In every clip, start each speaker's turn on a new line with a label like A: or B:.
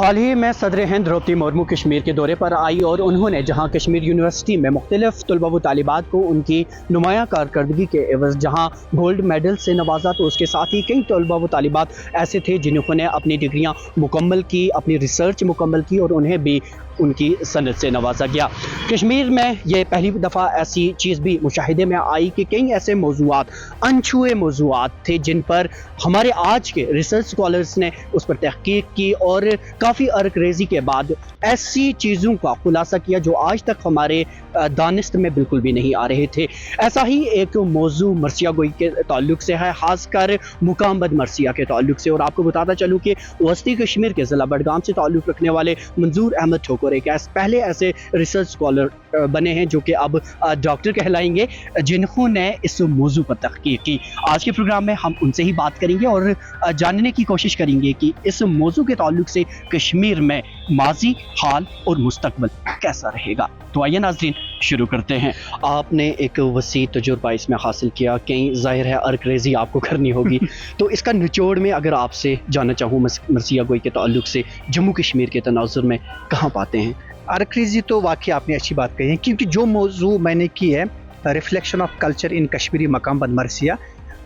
A: حال ہی میں صدر ہند द्रौपदी मुर्मू कश्मीर के दौरे पर आई और उन्होंने जहां कश्मीर यूनिवर्सिटी में मुख्तलिफ तलबा व तालिबात को उनकी नुमाया कारकर्दगी के एवज़ जहां गोल्ड मेडल से नवाजा, तो उसके साथ ही कई तलबा व तालिबात ऐसे थे जिन्होंने अपनी डिग्रियां मुकम्मल की, अपनी रिसर्च मुकम्मल की और उन्हें भी उनकी सनद से नवाजा गया। कश्मीर में ये पहली दफ़ा ऐसी चीज़ भी मुशाहिदे में आई कि कई ऐसे मौज़ूआत, अनछुए मौज़ूआत थे जिन पर हमारे आज के रिसर्च स्कॉलर्स ने उस पर तहकीक की और काफ़ी अर्करेज़ी के बाद ऐसी चीज़ों का खुलासा किया जो आज तक हमारे दानिस्त में बिल्कुल भी नहीं आ रहे थे। ऐसा ही एक मौजू मरसिया गोई के ताल्लुक से है, ख़ासकर मुकामबद मरसिया के ताल्लुक से। और आपको बताता चलूँ कि वस्ती कश्मीर के ज़िला बडगाम से ताल्लुक़ रखने वाले मंजूर अहमद ठोकर एक पहले ऐसे रिसर्च स्कॉलर बने हैं जो कि अब डॉक्टर कहलाएंगे, जिन्होंने इस मौजू पर तहकीक की। आज के प्रोग्राम में हम उनसे ही बात करेंगे और जानने की कोशिश करेंगे कि इस मौजू के ताल्लुक से कश्मीर में माजी, हाल और मुस्तकबिल कैसा रहेगा। तो आइए नाज़रीन शुरू करते हैं। आपने एक वसी तजुर्बा इसमें हासिल किया, कहीं ज़ाहिर है अर्करेज़ी आपको करनी होगी तो इसका निचोड़ में अगर आपसे जानना चाहूँ मरसिया गोई के ताल्लुक से जम्मू कश्मीर के तनाजुर में कहाँ पाते हैं?
B: अर्करेज़ी तो वाकई आपने अच्छी बात कही है, क्योंकि जो मौजू मैंने की है reflection of culture in Kashmiri मकामबद मरसिया,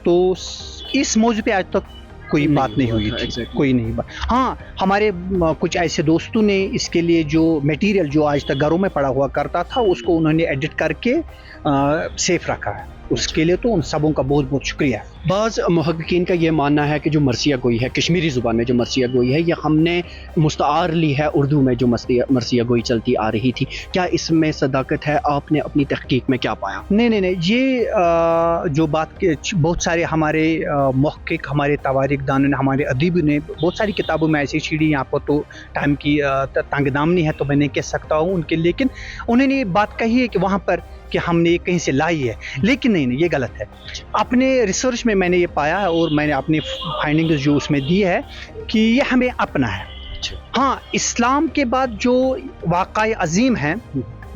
B: तो इस मौजू पे आज तक कोई बात नहीं हुई थी, कोई नहीं बात। हाँ, हमारे कुछ ऐसे दोस्तों ने इसके लिए जो मटेरियल जो आज तक घरों में पड़ा हुआ करता था उसको उन्होंने एडिट करके सेफ रखा है, उसके लिए तो उन सबों का बहुत बहुत शुक्रिया।
A: बाज़ मुहक्किकीन का ये मानना है कि जो मरसिया गोई है, कश्मीरी ज़ुबान में जो मरसिया गोई है, ये हमने मुस्तार ली है उर्दू में जो मरसिया गोई चलती आ रही थी। क्या इसमें सदाकत है? आपने अपनी तहकीक में क्या पाया?
B: नहीं, ये जो बात के बहुत सारे हमारे मुहक्किक, हमारे तवारीख दानों ने, हमारे अदीब ने बहुत सारी किताबों में ऐसी छीड़ी, यहाँ पर तो टाइम की तंगदामनी है तो मैं नहीं कह सकता हूँ उनके, लेकिन उन्होंने ये बात कही है कि वहाँ पर कि हमने ये कहीं से लाई है, लेकिन नहीं, ये गलत है। अपने रिसर्च में मैंने ये पाया है और मैंने अपनी फाइंडिंग्स जो उसमें दी है कि ये हमें अपना है। हाँ, इस्लाम के बाद जो वाक़ा अजीम है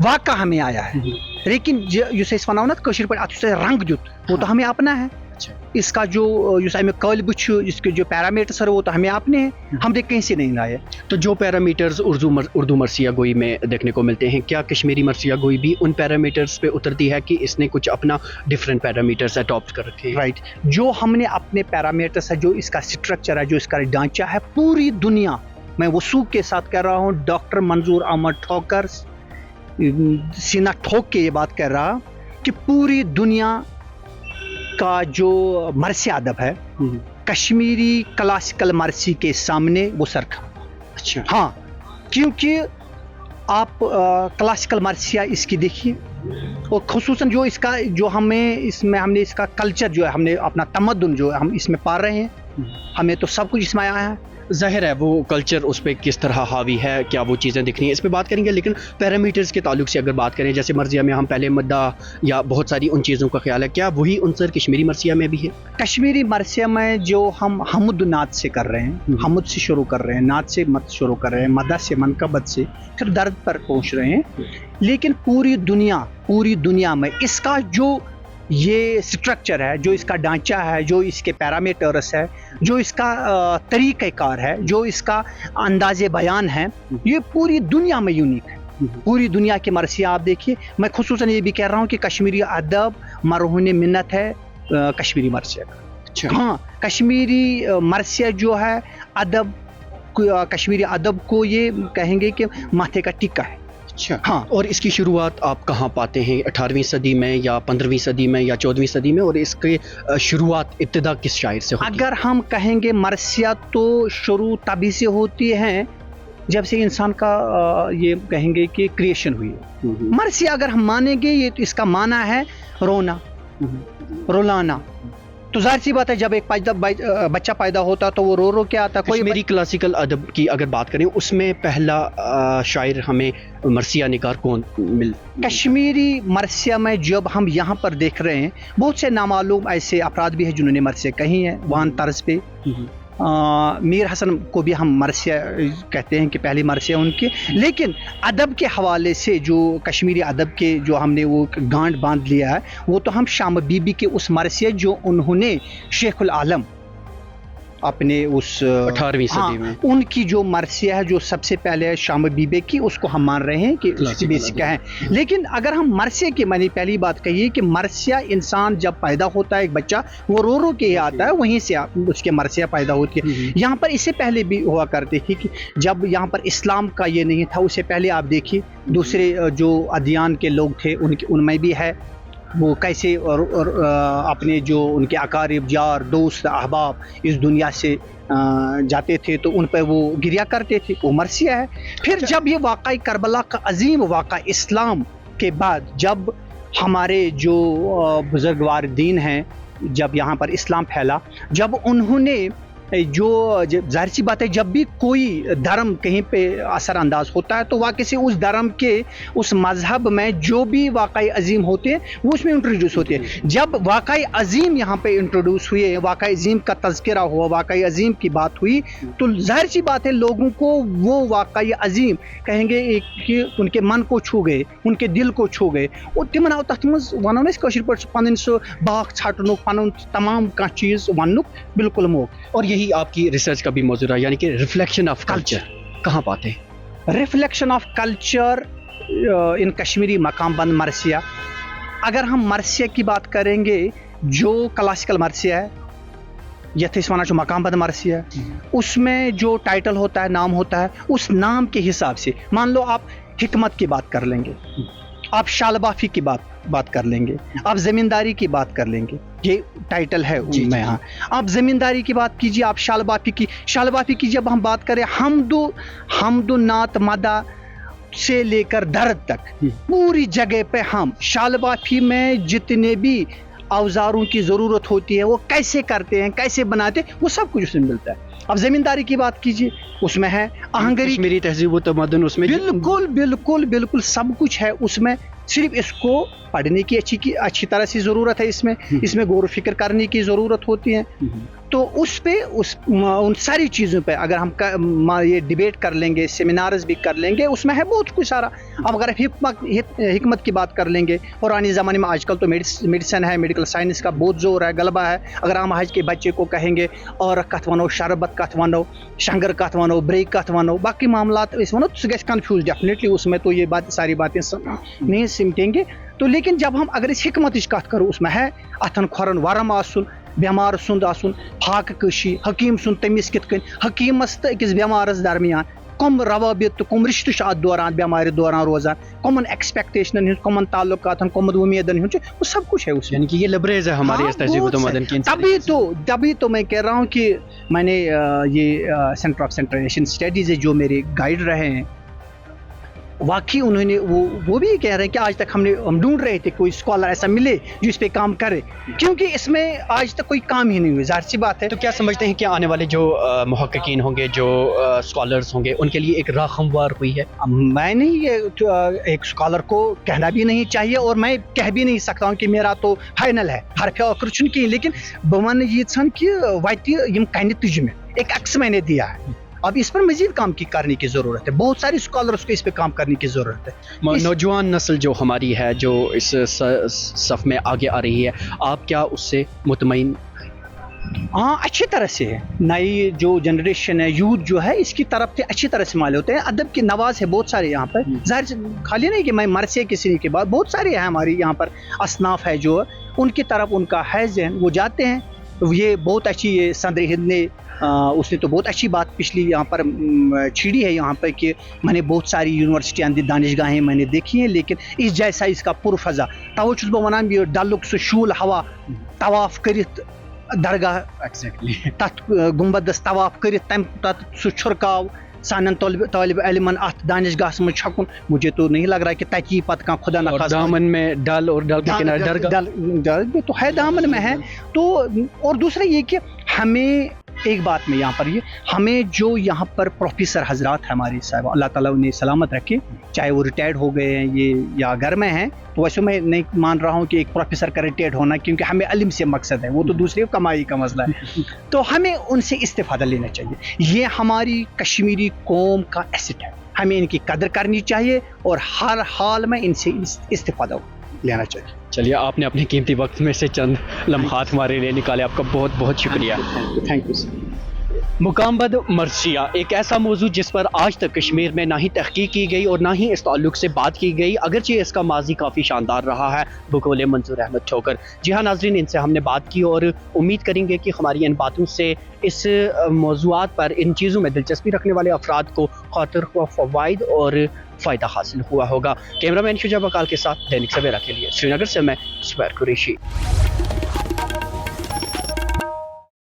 B: वाक़ा हमें आया है, लेकिन जिसे इस फनावनत कशीर पर रंग जुत वो तो हमें अपना है। इसका जो कल बुछ, इसके जो पैरामीटर्स है वो तो हमें आपने हैं, हमने कहीं से नहीं लाए।
A: तो जो पैरामीटर्स उर्दू मरसिया गोई में देखने को मिलते हैं, क्या कश्मीरी मरसिया गोई भी उन पैरामीटर्स पे उतरती है कि इसने कुछ अपना डिफरेंट पैरामीटर्स अडॉप्ट कर रखे हैं?
B: राइट, जो हमने अपने पैरामीटर्स है, जो इसका स्ट्रक्चर है, जो इसका ढांचा है, पूरी दुनिया, मैं वसूख के साथ कह रहा हूँ, डॉक्टर मंजूर अहमद ठोकर सीना ठोक के ये बात कह रहा कि पूरी दुनिया का जो मरसी अदब है, कश्मीरी क्लासिकल मरसी के सामने वो सरखा।
A: अच्छा।
B: हाँ, क्योंकि आप क्लासिकल मरसिया इसकी देखिए, और खुसूसन जो इसका जो हमने इसका कल्चर जो है, हमने अपना तमद्दुन जो है हम इसमें पा रहे हैं, हमें तो सब कुछ इसमें आया है।
A: ज़ाहिर है वो कल्चर उस पर किस तरह हावी है, क्या वो चीज़ें दिखनी है, इस पर बात करेंगे। लेकिन पैरामीटर्स के ताल्लुक से अगर बात करें, जैसे मरसिया में हम पहले मद्दा या बहुत सारी उन चीज़ों का ख्याल है, क्या वही उनसर कश्मीरी मरसिया में भी है?
B: कश्मीरी मरसिया में जो हम हमुद नात से कर रहे हैं, हमुद से शुरू कर रहे हैं, नात से मत शुरू कर रहे हैं, मदा से, मनकबत से, फिर दर्द पर पहुँच रहे हैं, लेकिन पूरी दुनिया में इसका जो ये स्ट्रक्चर है, जो इसका ढांचा है, जो इसके पैरामीटर्स है, जो इसका तरीक़ेकार है, जो इसका अंदाज़े बयान है, ये पूरी दुनिया में यूनिक है। पूरी दुनिया के मरसिया आप देखिए, मैं खुसूसन ये भी कह रहा हूँ कि कश्मीरी अदब मरहून मिन्नत है कश्मीरी मरसिया का।
A: अच्छा।
B: हाँ, कश्मीरी मरसिया जो है अदब, कश्मीरी अदब को ये कहेंगे कि माथे का टिक्का है।
A: अच्छा। हाँ, और इसकी शुरुआत आप कहाँ पाते हैं? 18वीं सदी में या 15वीं सदी में या 14वीं सदी में? और इसके शुरुआत इब्तिदा किस शायर से होती है?
B: अगर हम कहेंगे मरसिया तो शुरू तभी से होती है जब से इंसान का ये कहेंगे कि क्रिएशन हुई है। मरसिया अगर हम मानेंगे, ये तो इसका माना है रोना, रुलाना। तो जाहिर सी बात है, जब एक बच्चा पैदा होता तो वो रो के आता। कोई
A: मेरी क्लासिकल अदब की अगर बात करें, उसमें पहला शायर हमें मरसिया निगार कौन
B: कश्मीरी मरसिया में जब हम यहाँ पर देख रहे हैं, बहुत से नामालूम ऐसे अफराद भी हैं जिन्होंने मरसिया कही हैं वान तर्ज पे। मीर हसन को भी हम मरसिया कहते हैं कि पहली मरसिया उनकी, लेकिन अदब के हवाले से जो कश्मीरी अदब के जो हमने वो गांठ बांध लिया है, वो तो हम शाम बीबी के उस मरसिया जो उन्होंने शेखुल आलम अपने उस
A: 18वीं
B: हाँ,
A: सदी में
B: उनकी जो मरसिया है जो सबसे पहले है शाम बीबे की, उसको हम मान रहे हैं कि उसकी बेसिक है। लेकिन अगर हम मरसिया की, मैंने पहली बात कही है कि मरसिया इंसान जब पैदा होता है, एक बच्चा वो रो रो के ही आता है, वहीं से उसके मरसिया पैदा होती है। यहाँ पर इससे पहले भी हुआ करती थी कि जब यहाँ पर इस्लाम का ये नहीं था, उससे पहले आप देखिए दूसरे जो अदियान के लोग थे उनमें भी है वो कैसे और अपने जो उनके अकारिब यार दोस्त अहबाब इस दुनिया से जाते थे तो उन पर वो गिरिया करते थे, वो मरसिया है। फिर जब ये वाक़ई करबला का अजीम वाक़ा इस्लाम के बाद जब हमारे जो बुजुर्गवार दीन हैं, जब यहाँ पर इस्लाम फैला, जब उन्होंने जो जाहिर सी बात है जब भी कोई धर्म कहीं पे असरानंदाज होता है तो वाकई से उस धर्म के उस मजहब में जो भी वाकई अजीम होते हैं वो उसमें इंट्रोड्यूस होते हैं। जब वाकई अजीम यहाँ पे इंट्रोड्यूस हुए, वाकई अजीम का तज़किरा हुआ, वाकई अजीम की बात हुई, तो जाहिर सी बात है लोगों को वो वाकई अजीम कहेंगे कि उनके मन को छू गए, उनके दिल को छू गए। और तिमन आव तथ मज वनो न कशर पे पन सो बाख छाटनुक पन तमाम कह चीज़ वनुक बिल्कुल मोक।
A: और यही आपकी रिसर्च का भी मौजूद है, यानी कि रिफ्लेक्शन ऑफ कल्चर कहाँ पाते हैं?
B: Reflection of culture in Kashmiri मकाम बंद मरसिया। अगर हम मरसिया की बात करेंगे, जो क्लासिकल मरसिया है यथेस वना जो मकाम बंद मरसिया है, उसमें जो टाइटल होता है, नाम होता है, उस नाम के हिसाब से मान लो आप हिकमत की बात कर लेंगे, आप शालबाफी की बात कर लेंगे, आप ज़मींदारी की बात कर लेंगे, ये टाइटल है उनमें। हाँ, आप ज़मींदारी की बात कीजिए, आप शालबाफी की जब हम बात करें, हमदो नात मदा से लेकर दर्द तक पूरी जगह पे हम शालबाफी में जितने भी औजारों की ज़रूरत होती है वो कैसे करते हैं, कैसे बनाते हैं, वो सब कुछ उसमें मिलता है। अब ज़मींदारी की बात कीजिए, उसमें है आहंगरी,
A: कश्मीरी तहजीब व तमद्दुन, उसमें
B: बिल्कुल बिल्कुल बिल्कुल सब कुछ है उसमें। सिर्फ इसको पढ़ने की अच्छी तरह से ज़रूरत है, इसमें गौर फिक्र करने की ज़रूरत होती है। तो उन सारी चीज़ों पे अगर हम ये डिबेट कर लेंगे, सेमिनार्स भी कर लेंगे, उसमें है बहुत कुछ सारा। अब अगर हिकमत की बात कर लेंगे, पुराने ज़माने में आजकल तो मेडिसिन है, मेडिकल साइंस का बहुत जोर है, गलबा है। अगर हम आज के बच्चे को कहेंगे और कथ वनो, शरबत कथ वनो, शंगर कथ वनो, ब्रेक कथ वनो, बाकी मामला इस वनो तो कन्फ्यूज डेफिनेटली, उसमें तो ये सारी बातें नहीं सिमटेंगे। तो लेकिन जब हम अगर इस हिकमत कथ करो, उसमें है अथन खोरन वरम आसुन, बेमार सुंद आसुन, फाक कशी, हकीम सुन तमिस कित कन, हकीमस तो अकिस बेमारस दरमियान कम रवाबित तो कम रिश्त अत दौरान बेमारी दौरान रोजान, कमन एक्सपेक्टेशन, कमन ताल्लुकात, कमन उम्मीदन, वो सब कुछ है उसमें।
A: यानी कि ये लबरेज है हमारे तहजीब तमद्दुन की।
B: तभी तो मैं कह रहा हूँ कि मैंने ये centre of central Asian studies जो मेरे गाइड रहे हैं, वाकई उन्होंने वो भी कह रहे हैं कि आज तक हम ढूंढ रहे थे कोई स्कॉलर ऐसा मिले जो इस पे काम करे, क्योंकि इसमें आज तक कोई काम ही नहीं हुआ, जाहिर सी बात है।
A: तो क्या समझते हैं कि आने वाले जो मुहक्किकीन होंगे, जो स्कॉलर्स होंगे, उनके लिए एक राह हमवार हुई है?
B: मैं नहीं ये एक स्कॉलर को कहना भी नहीं चाहिए और मैं कह भी नहीं सकता हूँ कि मेरा तो फाइनल है हरफ आखिर चुन की, लेकिन बमन ये कि वाइट यम कन तुझ में एक अक्स मैंने दिया है। अब इस पर मजीद काम करने की ज़रूरत है, बहुत सारी स्कॉलर्स को इस पे काम करने की ज़रूरत है।
A: नौजवान नस्ल जो हमारी है, जो इस सफ़ में आगे आ रही है, आप क्या उससे मुतमईन?
B: हाँ, अच्छी तरह से है। नई जो जनरेशन है, यूथ जो है, इसकी तरफ से अच्छी तरह से माले होते हैं। अदब की नवाज है बहुत सारे यहाँ पर, जाहिर खाली नहीं कि मैं मरसे किसी के बाद, बहुत सारे हैं हमारी यहाँ पर असनाफ है जो उनकी तरफ उनका है जहन, वो जाते हैं। ये बहुत अच्छी, ये सदर हिंद ने उसने तो बहुत अच्छी बात पिछली यहाँ पर छिड़ी है यहाँ पर कि मैंने बहुत सारी यूनिवर्सिटियाँ दानिशगाहें मैंने देखी हैं, लेकिन इस जैसा इसका पुरफजा तवच बह वनान ये डलुक सह शूल हवा तवाफ करित दरगाह एक्जैक्टली तथ गुम्बदस तवाफ करित तम तथ सह छुरकाव सानन तालिब इल्मन अत दानिशगाह में छकुन, मुझे तो नहीं लग रहा है कि तकी पत का खुदा न खासा
A: दामन में डल और डल के किनारे
B: दरगाह भी तो है, दामन में है। तो और दूसरा ये कि हमें एक बात में यहाँ पर ये हमें जो यहाँ पर प्रोफेसर हजरात है हमारे साहब, अल्लाह ताला उन्हें सलामत रखे, चाहे वो रिटायर्ड हो गए हैं ये या घर में हैं, तो वैसे मैं नहीं मान रहा हूँ कि एक प्रोफेसर का रिटायर्ड होना, क्योंकि हमें इल्म से मकसद है, वो तो दूसरे कमाई का मसला है। तो हमें उनसे इस्तेफादा लेना चाहिए, ये हमारी कश्मीरी कौम का एसेट है, हमें इनकी कदर करनी चाहिए और हर हाल में इनसे इस्तेफादा हो। लेना चाहिए।
A: चलिए, आपने अपने कीमती वक्त में से चंद लम्हात हमारे लिए निकाले, आपका बहुत बहुत शुक्रिया।
B: Thank you sir.
A: मुकामबद मर्सिया एक ऐसा मौजू जिस पर आज तक कश्मीर में ना ही तहकीक की गई और ना ही इस ताल्लुक से बात की गई, अगरचे इसका माजी काफ़ी शानदार रहा है बकौल मंजूर अहमद ठोकर। जी हाँ नाजरीन, इनसे हमने बात की और उम्मीद करेंगे कि हमारी इन बातों से इस मौजूआत पर, इन चीज़ों में दिलचस्पी रखने वाले अफराद को खातिर फ़वाइद और फ़ायदा हासिल हुआ होगा। कैमरामैन शुजा बकाल के साथ दैनिक सवेरा के लिए श्रीनगर से मैं सुबैर कुरैशी।